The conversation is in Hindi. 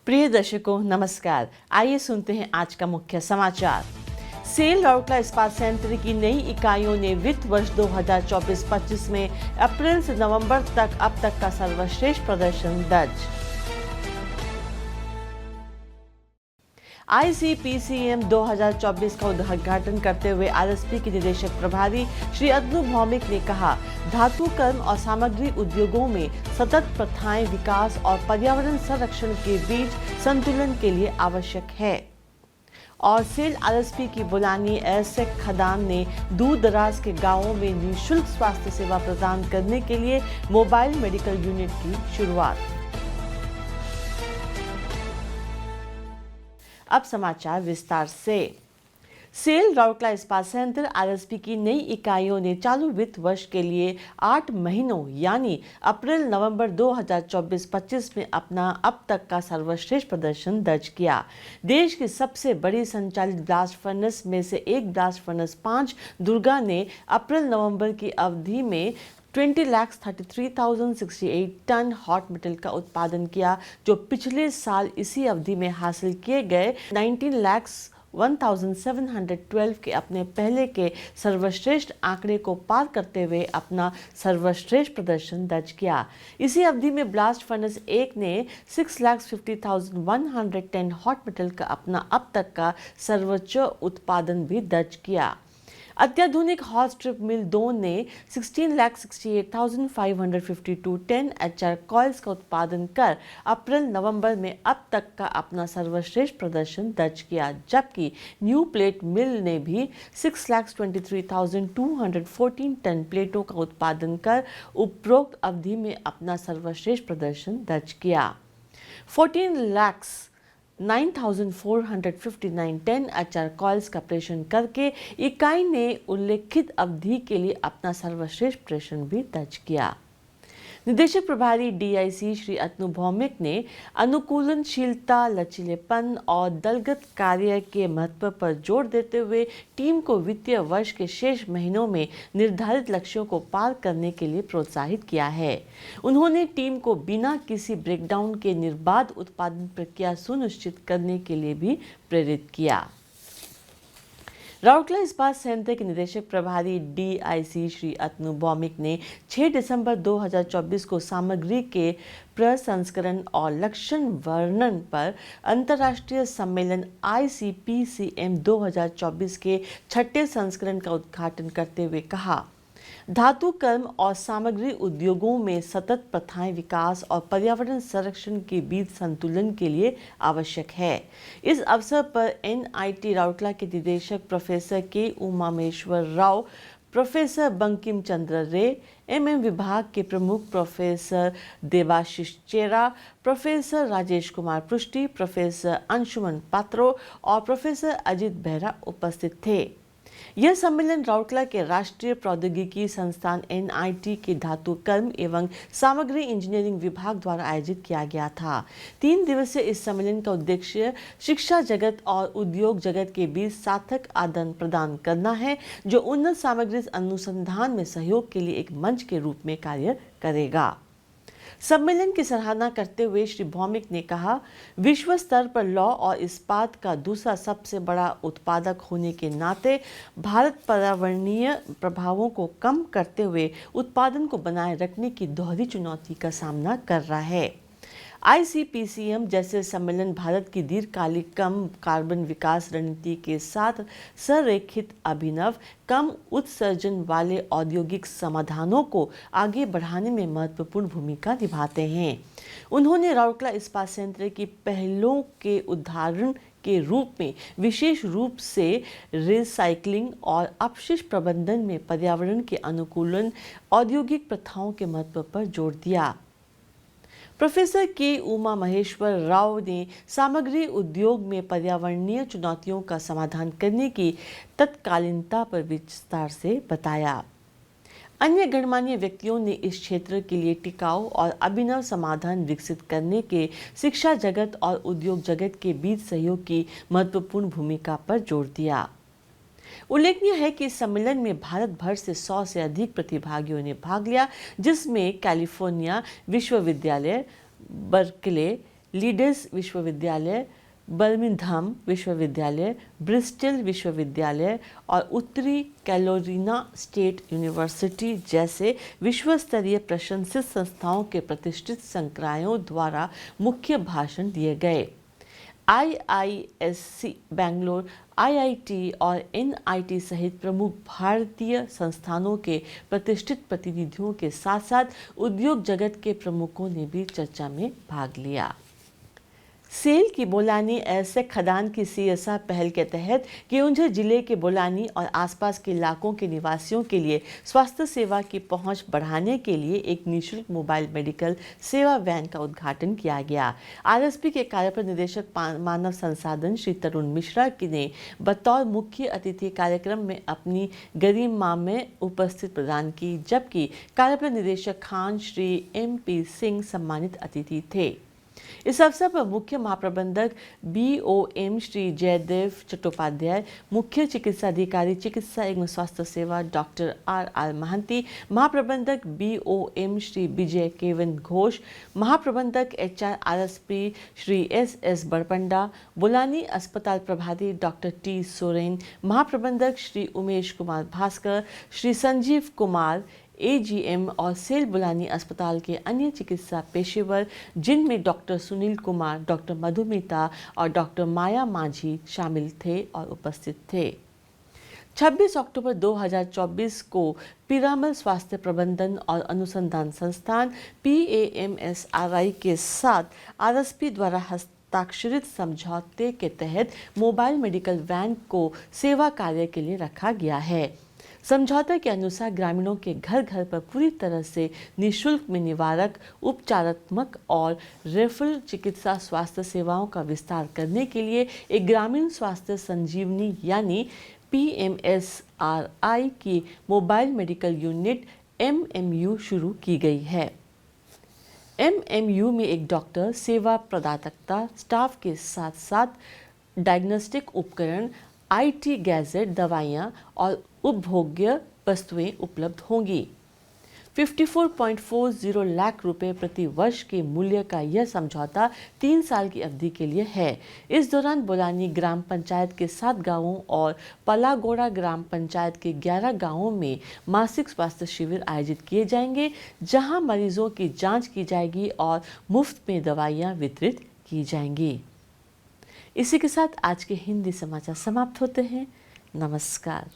प्रिय दर्शकों नमस्कार। आइए सुनते हैं आज का मुख्य समाचार। सेल राउरकेला इस्पात संयंत्र की नई इकाइयों ने वित्त वर्ष 2024-25 में अप्रैल से नवंबर तक अब तक का सर्वश्रेष्ठ प्रदर्शन दर्ज। ICPCM 2024 का उद्घाटन करते हुए आरएसपी के निदेशक प्रभारी श्री अतनु भौमिक ने कहा, धातु कर्म और सामग्री उद्योगों में सतत प्रथाएं विकास और पर्यावरण संरक्षण के बीच संतुलन के लिए आवश्यक है। और सेल आरएसपी की बुलानी एयरसेक खदान ने दूर दराज के गांवों में निःशुल्क स्वास्थ्य सेवा प्रदान करने के लिए मोबाइल मेडिकल यूनिट की शुरुआत। अब समाचार विस्तार से। सेल राउरकेला इस्पात संयंत्र आरएसपी की नई इकाइयों ने चालू वित्त वर्ष के लिए 8 महीनों यानी अप्रैल नवंबर 2024-25 में अपना अब तक का सर्वश्रेष्ठ प्रदर्शन दर्ज किया। देश की सबसे बड़ी संचालित ब्लास्ट फर्नेस में से एक ब्लास्ट फर्नेस 5 दुर्गा ने अप्रैल नवंबर की अवधि में 20,33,068 टन हॉट मेटल का उत्पादन किया, जो पिछले साल इसी अवधि में हासिल किए गए 19,01,712 के अपने पहले के सर्वश्रेष्ठ आंकड़े को पार करते हुए अपना सर्वश्रेष्ठ प्रदर्शन दर्ज किया। इसी अवधि में ब्लास्ट फर्नेस 1 ने 6,50,110 हॉट मेटल का अपना अब तक का सर्वोच्च उत्पादन भी दर्ज किया। अत्याधुनिक हॉट स्ट्रिप मिल 2 ने 16,68,552 10 HR कॉइल्स का उत्पादन कर अप्रैल नवंबर में अब तक का अपना सर्वश्रेष्ठ प्रदर्शन दर्ज किया, जबकि न्यू प्लेट मिल ने भी 6,23,214 टन प्लेटों का उत्पादन कर उपरोक्त अवधि में अपना सर्वश्रेष्ठ प्रदर्शन दर्ज किया। 14,09,459 10 HR कॉइल्स का ऑपरेशन करके इकाई ने उल्लेखित अवधि के लिए अपना सर्वश्रेष्ठ प्रदर्शन भी दर्ज किया। निदेशक प्रभारी DIC श्री अतनु भौमिक ने अनुकूलनशीलता, लचीलेपन और दलगत कार्य के महत्व पर जोर देते हुए टीम को वित्तीय वर्ष के शेष महीनों में निर्धारित लक्ष्यों को पार करने के लिए प्रोत्साहित किया है। उन्होंने टीम को बिना किसी ब्रेकडाउन के निर्बाध उत्पादन प्रक्रिया सुनिश्चित करने के लिए भी प्रेरित किया। राउरकेला इस्पात संयंत्र के निदेशक प्रभारी DIC श्री अतनु भौमिक ने 6 दिसंबर 2024 को सामग्री के प्रसंस्करण और लक्षण वर्णन पर अंतर्राष्ट्रीय सम्मेलन ICPCM 2024 के 6ठे संस्करण का उद्घाटन करते हुए कहा, धातु कर्म और सामग्री उद्योगों में सतत प्रथाएं विकास और पर्यावरण संरक्षण के बीच संतुलन के लिए आवश्यक है। इस अवसर पर NIT राउरकेला के निदेशक प्रोफेसर के उमा महेश्वर राव, प्रोफेसर बंकिम चंद्र रे, MM विभाग के प्रमुख प्रोफेसर देवाशीष चेरा, प्रोफेसर राजेश कुमार पृष्टि, प्रोफेसर अंशुमन पात्रो और प्रोफेसर अजित बेहरा उपस्थित थे। यह सम्मेलन राउरकेला के राष्ट्रीय प्रौद्योगिकी संस्थान NIT के धातु कर्म एवं सामग्री इंजीनियरिंग विभाग द्वारा आयोजित किया गया था। 3 दिवसीय इस सम्मेलन का उद्देश्य शिक्षा जगत और उद्योग जगत के बीच सार्थक आदान प्रदान करना है, जो उन्नत सामग्री अनुसंधान में सहयोग के लिए एक मंच के रूप में कार्य करेगा। सम्मेलन की सराहना करते हुए श्री भौमिक ने कहा, विश्व स्तर पर लौह और इस्पात का दूसरा सबसे बड़ा उत्पादक होने के नाते भारत पर्यावरणीय प्रभावों को कम करते हुए उत्पादन को बनाए रखने की दोहरी चुनौती का सामना कर रहा है। ICPCM जैसे सम्मेलन भारत की दीर्घकालिक कम कार्बन विकास रणनीति के साथ संरेखित अभिनव कम उत्सर्जन वाले औद्योगिक समाधानों को आगे बढ़ाने में महत्वपूर्ण भूमिका निभाते हैं। उन्होंने राउरकेला इस्पात संयंत्र की पहलों के उदाहरण के रूप में विशेष रूप से रिसाइकलिंग और अपशिष्ट प्रबंधन में पर्यावरण के अनुकूलन औद्योगिक प्रथाओं के महत्व पर जोर दिया। प्रोफेसर के उमा महेश्वर राव ने सामग्री उद्योग में पर्यावरणीय चुनौतियों का समाधान करने की तत्कालीनता पर विस्तार से बताया। अन्य गणमान्य व्यक्तियों ने इस क्षेत्र के लिए टिकाऊ और अभिनव समाधान विकसित करने के शिक्षा जगत और उद्योग जगत के बीच सहयोग की महत्वपूर्ण भूमिका पर जोर दिया। उल्लेखनीय है कि इस सम्मेलन में भारत भर से 100 से अधिक प्रतिभागियों ने भाग लिया, जिसमें कैलिफोर्निया विश्वविद्यालय, बर्कले, लीड्स विश्वविद्यालय, बर्मिंघम विश्वविद्यालय, ब्रिस्टल विश्वविद्यालय और उत्तरी कैरोलिना स्टेट यूनिवर्सिटी जैसे विश्व स्तरीय प्रशंसित संस्थाओं के प्रतिष्ठित संकायों द्वारा मुख्य भाषण दिए गए। IISc बेंगलोर, IIT और NIT सहित प्रमुख भारतीय संस्थानों के प्रतिष्ठित प्रतिनिधियों के साथ साथ उद्योग जगत के प्रमुखों ने भी चर्चा में भाग लिया। सेल की बोलानी ऐसे खदान की CSR पहल के तहत केओंझर जिले के बोलानी और आसपास के इलाकों के निवासियों के लिए स्वास्थ्य सेवा की पहुंच बढ़ाने के लिए एक निःशुल्क मोबाइल मेडिकल सेवा वैन का उद्घाटन किया गया। RSP के कार्यप्रद निदेशक मानव संसाधन श्री तरुण मिश्रा ने बतौर मुख्य अतिथि कार्यक्रम में अपनी गरिमा में उपस्थित प्रदान की, जबकि कार्यप्रद निदेशक खान श्री MP सिंह सम्मानित अतिथि थे। इस अवसर पर मुख्य महाप्रबंधक BOM श्री जयदेव चट्टोपाध्याय, मुख्य चिकित्सा अधिकारी चिकित्सा एवं स्वास्थ्य सेवा डॉक्टर RR महंती, महाप्रबंधक BOM श्री विजय केवन घोष, महाप्रबंधक HR RSP Shri SS Barpanda, बुलानी अस्पताल प्रभारी डॉक्टर T सोरेन, महाप्रबंधक श्री उमेश कुमार भास्कर, श्री संजीव कुमार AGM और सेल बुलानी अस्पताल के अन्य चिकित्सा पेशेवर, जिनमें डॉक्टर सुनील कुमार, डॉक्टर मधुमिता और डॉक्टर माया माझी शामिल थे और उपस्थित थे। 26 अक्टूबर 2024 को पीरामल स्वास्थ्य प्रबंधन और अनुसंधान संस्थान PAMSRI के साथ RSP द्वारा हस्ताक्षरित समझौते के तहत मोबाइल मेडिकल वैन को सेवा कार्य के लिए रखा गया है। समझौते के अनुसार ग्रामीणों के घर घर पर पूरी तरह से निःशुल्क में निवारक, उपचारात्मक और रेफरल चिकित्सा स्वास्थ्य सेवाओं का विस्तार करने के लिए एक ग्रामीण स्वास्थ्य संजीवनी यानी PMSRI की मोबाइल मेडिकल यूनिट MMU शुरू की गई है। MMU में एक डॉक्टर, सेवा प्रदाता स्टाफ के साथ साथ डायग्नोस्टिक उपकरण, IT गैजेट, दवाइयाँ और उपभोग्य वस्तुएं उपलब्ध होंगी। 54.40 लाख रुपए प्रति वर्ष के मूल्य का यह समझौता 3 साल की अवधि के लिए है। इस दौरान बोलानी ग्राम पंचायत के 7 गांवों और पलागोड़ा ग्राम पंचायत के 11 गांवों में मासिक स्वास्थ्य शिविर आयोजित किए जाएंगे, जहां मरीजों की जांच की जाएगी और मुफ्त में दवाइयां वितरित की जाएंगी। इसी के साथ आज के हिंदी समाचार समाप्त होते हैं। नमस्कार।